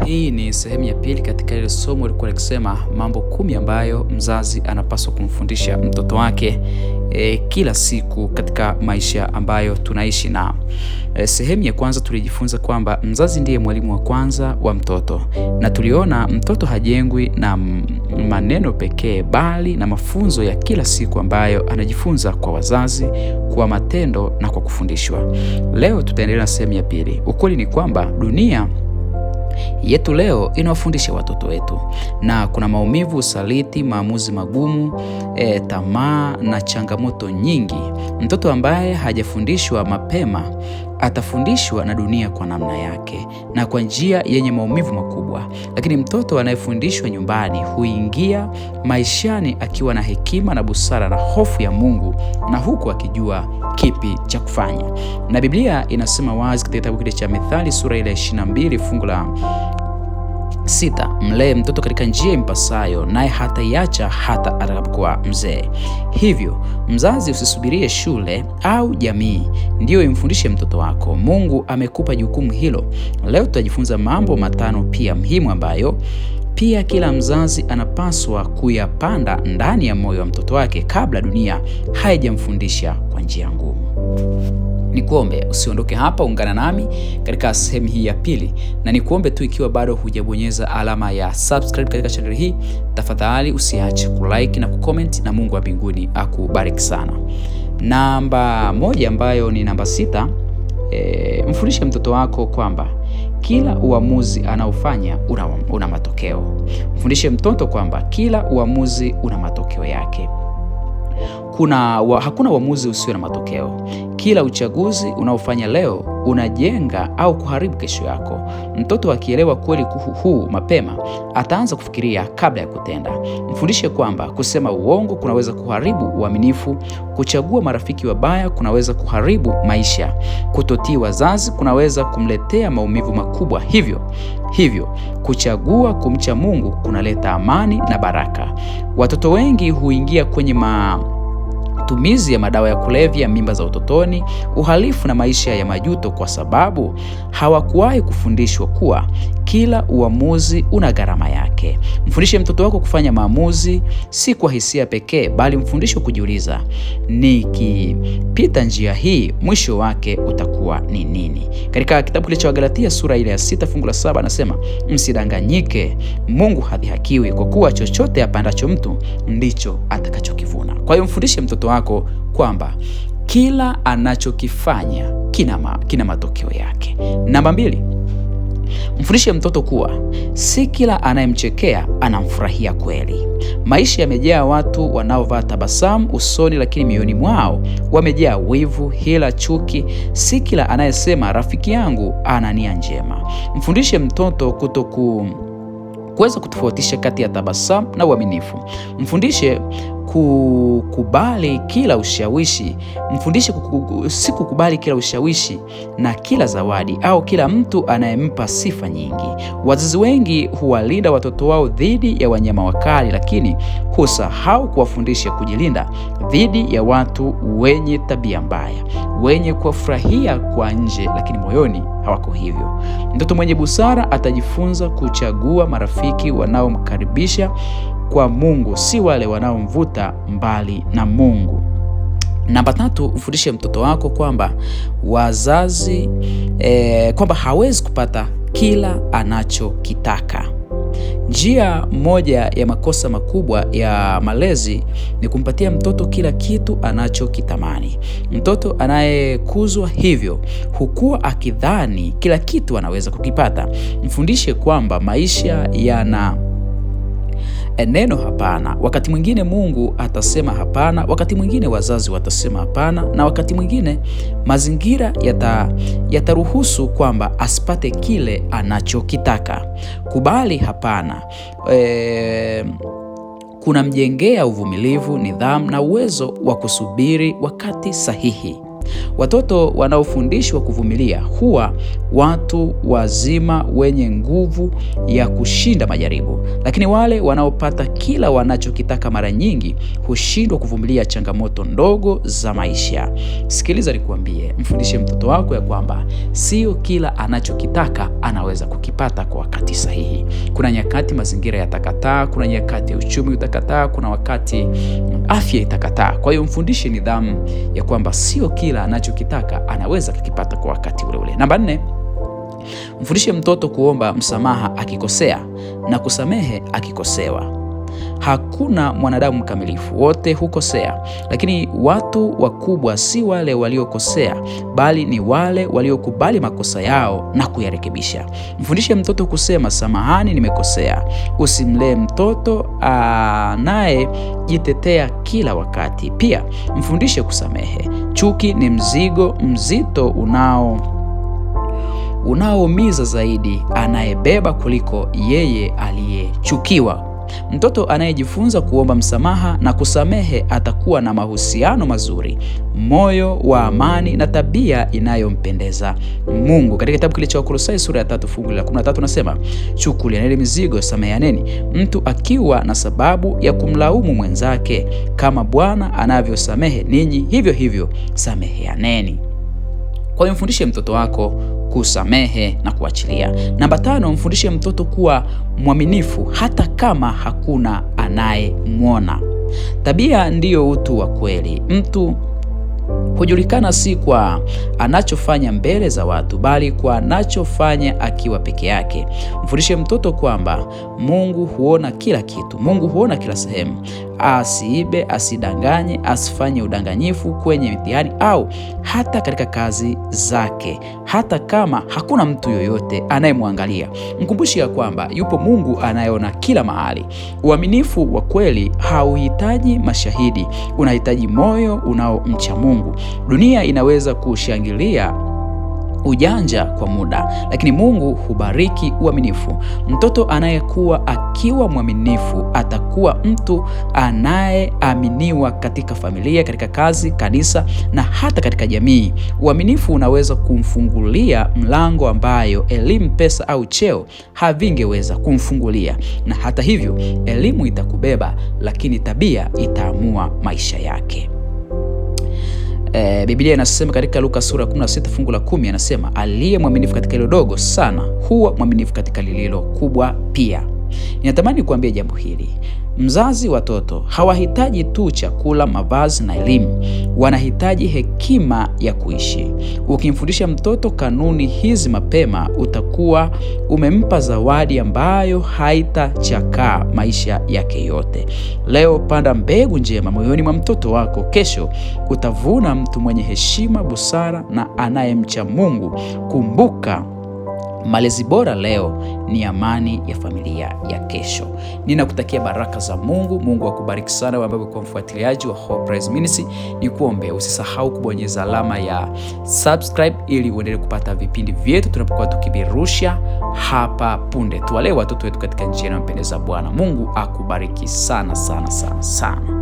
Hii ni sehemu ya pili katika ile somo lilikuwa likisema mambo 10 ambayo mzazi anapaswa kumfundisha mtoto wake kila siku katika maisha ambayo tunaishi na. Sehemu ya kwanza tulijifunza kwamba mzazi ndiye mwalimu wa kwanza wa mtoto, na tuliona mtoto hajengwi na maneno pekee bali na mafunzo ya kila siku ambayo anajifunza kwa wazazi, kwa matendo na kwa kufundishwa. Leo tutaendelea na sehemu ya pili. Ukweli ni kwamba dunia yetu leo inawafundisha watoto wetu, na kuna maumivu, usaliti, maamuzi magumu, tamaa na changamoto nyingi. Mtoto ambaye hajafundishwa mapema atafundishwa na dunia kwa namna yake na kwa njia yenye maumivu makubwa, lakini mtoto anayefundishwa nyumbani huingia maishani akiwa na hekima na busara na hofu ya Mungu, na huku akijua kipi cha kufanya. Na Biblia inasema wazi katika kitabu kile cha Mithali sura ile 22 fungu la 6, mlee mtoto katika njia impasayo, naye hataiacha hata atakapokuwa mzee. Hivyo mzazi, usisubirie shule au jamii ndiyo imfundishe mtoto wako. Mungu amekupa jukumu hilo. Leo tutajifunza mambo 5 pia muhimu ambayo pia kila mzazi anapaswa kuyapanda ndani ya moyo wa mtoto wake kabla dunia haijamfundisha kwa njia ngumu. Nikuombe usiondoke hapa, ungana nami katika sehemu hii ya pili, na nikuombe tu, ikiwa bado hujabonyeza alama ya subscribe katika channel hii, tafadhali usiache kulike na kucomment, na Mungu wa mbinguni akubariki sana. Namba 1 ambayo ni namba 6, mfundishe mtoto wako kwamba kila uamuzi anaofanya una matokeo. Mfundishe mtoto kwamba kila uamuzi una matokeo yake. Hakuna uamuzi usio na matokeo. Kila uchaguzi unaofanya leo unajenga au kuharibu kesho yako. Mtoto akielewa kweli huu mapema, ataanza kufikiria kabla ya kutenda. Mfundishe kwamba kusema uongo kunaweza kuharibu uaminifu, kuchagua marafiki wabaya kunaweza kuharibu maisha, kutotii wazazi kunaweza kumletea maumivu makubwa. Hivyo kuchagua kumcha Mungu kunaleta amani na baraka. Watoto wengi huingia kwenye matumizi ya madawa ya kulevya, mimba za utotoni, uhalifu na maisha ya majuto kwa sababu hawakuwahi kufundishwa kuwa kila uamuzi una gharama yake. Mfundishe mtoto wako kufanya maamuzi si kwa hisia pekee, bali mfundishe kujiuliza, nikipita njia hii mwisho wake utakuwa ni nini? Katika kitabu kile cha Wagalatia sura ile ya 6 fungu la 7 anasema, msidanganyike, Mungu hadhihakiwi, kwa kuwa chochote apandacho mtu ndicho atakachokivuna. Kwa hiyo mfundishe mtoto wako kwamba kila anachokifanya kina matokeo yake. Namba 2, mfundishe mtoto kuwa si kila anayemchekea anamfurahia kweli. Maisha yamejaa watu wanaovaa tabasamu usoni, lakini mioyoni mwao wamejaa wivu, hila, chuki. Si kila anayesema rafiki yangu ana nia njema. Mfundishe mtoto kuweza kutofautisha kati ya tabasamu na uaminifu. Mfundishe kukubali kila ushawishi. Mfundishe si kukubali kila ushawishi na kila zawadi au kila mtu anayempa sifa nyingi. Wazazi wengi huwalinda watoto wao dhidi ya wanyama wakali, lakini husahau kuwafundisha kujilinda dhidi ya watu wenye tabia mbaya, wenye kuwafurahia kwa nje lakini moyoni hawako hivyo. Mtoto mwenye busara atajifunza kuchagua marafiki wanaomkaribisha kwa Mungu, si wale wanaomvuta mbali na Mungu. Namba 3, mfundishe mtoto wako kwamba kwamba hawezi kupata kila anachokitaka. Njia moja ya makosa makubwa ya malezi ni kumpatia mtoto kila kitu anachokitamani. Mtoto anayekuzwa hivyo hukua akidhani kila kitu anaweza kukipata. Mfundishe kwamba maisha yana neno hapana. Wakati mwingine Mungu atasema hapana, wakati mwingine wazazi watasema hapana, na wakati mwingine mazingira yataruhusu kwamba asipate kile anachokitaka. Kubali hapana kunamjengea uvumilivu, nidhamu na uwezo wa kusubiri wakati sahihi. Watoto wanaofundishwa kuvumilia huwa watu wazima wenye nguvu ya kushinda majaribu, lakini wale wanaopata kila wanachokitaka mara nyingi hushindwa kuvumilia changamoto ndogo za maisha. Sikiliza nikuambie, mfundishe mtoto wako ya kwamba sio kila anachokitaka anaweza kukipata kwa wakati sahihi. Kuna nyakati mazingira yatakataa, kuna nyakati uchumi utakataa, kuna wakati afya itakataa. Kwa hiyo mfundishe nidhamu ya kwamba sio kila anachokitaka anaweza kukipata kwa wakati ule ule. Namba 4, mfundishe mtoto kuomba msamaha akikosea na kusamehe akikosewa. Hakuna mwanadamu mkamilifu, wote hukosea, lakini watu wakubwa si wale waliokosea, bali ni wale waliokubali makosa yao na kuyarekebisha. Mfundishe mtoto kusema samahani, nimekosea. Usimlee mtoto anayejitetea kila wakati. Pia mfundishe kusamehe. Chuki ni mzigo mzito unaoumiza zaidi anayebeba kuliko yeye aliyechukiwa. Mtoto anayejifunza kuomba msamaha na kusamehe atakuwa na mahusiano mazuri, moyo wa amani na tabia inayompendeza Mungu. Katika kitabu kile cha Wakolosai sura ya 3 fungu la 13 nasema, chukulianeni mizigo, sameheaneni, mtu akiwa na sababu ya kumlaumu mwenzake, kama Bwana anavyosamehe ninyi, hivyo hivyo sameheaneni. Kwa hiyo mfundishe mtoto wako kusamehe na kuachilia. Namba 5, mfundishe mtoto kuwa mwaminifu hata kama hakuna anayemwona. Tabia ndiyo utu wa kweli. Mtu hujulikana si kwa anachofanya mbele za watu, bali kwa anachofanya akiwa peke yake. Mfundishe mtoto kwamba Mungu huona kila kitu. Mungu huona kila sehemu. Asiibe, asidanganye, asifanye udanganyifu kwenye mitihani au hata katika kazi zake, hata kama hakuna mtu yoyote anayemwangalia. Mkumbushe ya kwamba yupo Mungu anayeona kila mahali. Uaminifu wa kweli hauhitaji mashahidi, unahitaji moyo unaomcha Mungu. Dunia inaweza kushangilia ujanja kwa muda, lakini Mungu hubariki uaminifu. Mtoto anayekuwa akiwa mwaminifu atakuwa mtu anayeaminiwa katika familia, katika kazi, kanisa na hata katika jamii. Uaminifu unaweza kumfungulia mlango ambayo elimu, pesa au cheo havingeweza kumfungulia. Na hata hivyo, elimu itakubeba, lakini tabia itaamua maisha yake. Biblia inasema katika Luka sura 16 fungu la 10, anasema aliye mwaminifu katika lililo dogo sana huwa mwaminifu katika lililo kubwa pia. Ninatamani kuambia jambo hili. Mzazi, watoto hawahitaji tu chakula, mavazi na elimu, wanahitaji hekima ya kuishi. Ukimfundisha mtoto kanuni hizi mapema, utakuwa umempa zawadi ambayo haitachakaa maisha yake yote. Leo panda mbegu njema moyoni mwa mtoto wako, kesho utavuna mtu mwenye heshima, busara na anayemcha Mungu. Kumbuka, malezi bora leo ni amani ya familia ya kesho. Ninakutakia baraka za Mungu. Mungu akubariki sana wewe ambaye kwa mfuatiliaji wa Hope Praise Ministry. Nikuombe usisahau kubonyeza alama ya subscribe ili uendelee kupata vipindi vyetu tunapokuwa tukivirusha hapa punde. Tuwalee watoto wetu katika njia inayompendeza Bwana. Mungu akubariki sana sana sana sana.